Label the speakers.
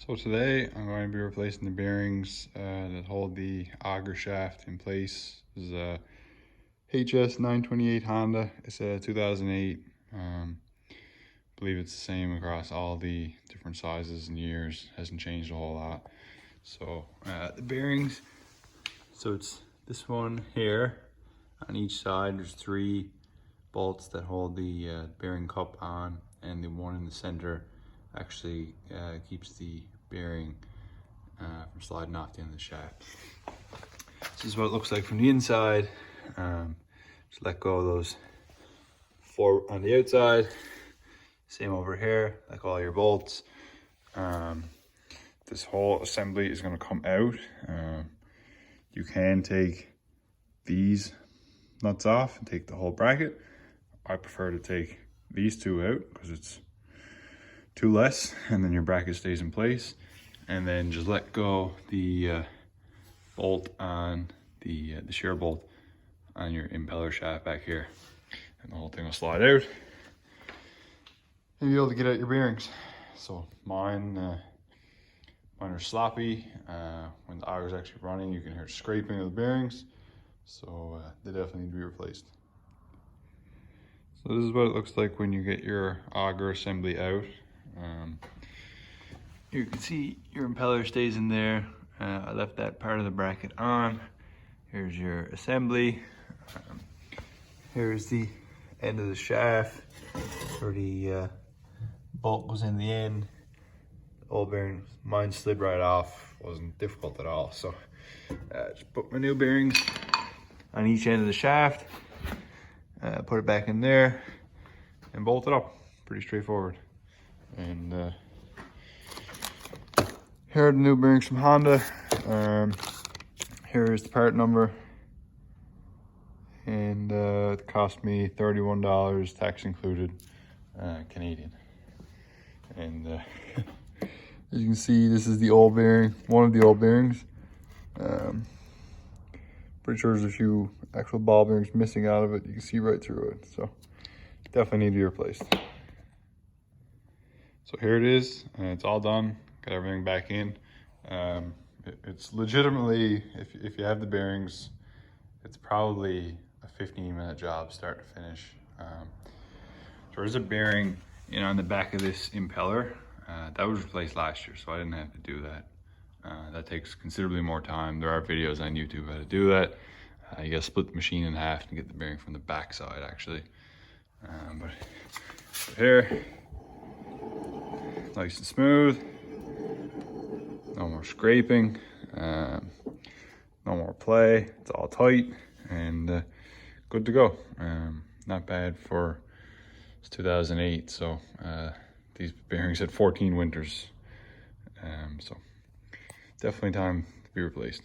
Speaker 1: So today I'm going to be replacing the bearings that hold the auger shaft in place. This is a HS928 Honda. It's a 2008. I believe it's the same across all the different sizes and years. Hasn't changed a whole lot. So the bearings, so it's this one here. On each side there's 3 bolts that hold the bearing cup on, and the one in the center actually keeps the bearing from sliding off the end of the shaft. This is what it looks like from the inside. Just let go of those 4 on the outside. Same over here, like all your bolts. This whole assembly is going to come out. You can take these nuts off and take the whole bracket. I prefer to take these 2 out because it's 2 less, and then your bracket stays in place. And then just let go the bolt on the shear bolt on your impeller shaft back here, and the whole thing will slide out and you'll be able to get out your bearings. So mine are sloppy. When the auger is actually running, you can hear scraping of the bearings, so they definitely need to be replaced. So this is what it looks like when you get your auger assembly out. You can see your impeller stays in there. I left that part of the bracket on. Here's your assembly. Here's the end of the shaft where the bolt goes in the end. The old bearing, mine slid right off. Wasn't difficult at all. So just put my new bearings on each end of the shaft. Put it back in there and bolt it up. Pretty straightforward. And here are the new bearings from Honda. Here is the part number, and it cost me $31, tax included, Canadian. And as you can see, this is the old bearing, one of the old bearings. Pretty sure there's a few actual ball bearings missing out of it. You can see right through it, so definitely need to be replaced. So here it is, it's all done. Got everything back in. It's legitimately, if you have the bearings, it's probably a 15-minute job start to finish. There is a bearing on the back of this impeller that was replaced last year, so I didn't have to do that. That takes considerably more time. There are videos on YouTube how to do that. You gotta split the machine in half and get the bearing from the back side actually. But here, nice and smooth. No more scraping, no more play. It's all tight and good to go. Not bad for it's 2008, so these bearings had 14 winters. So definitely time to be replaced.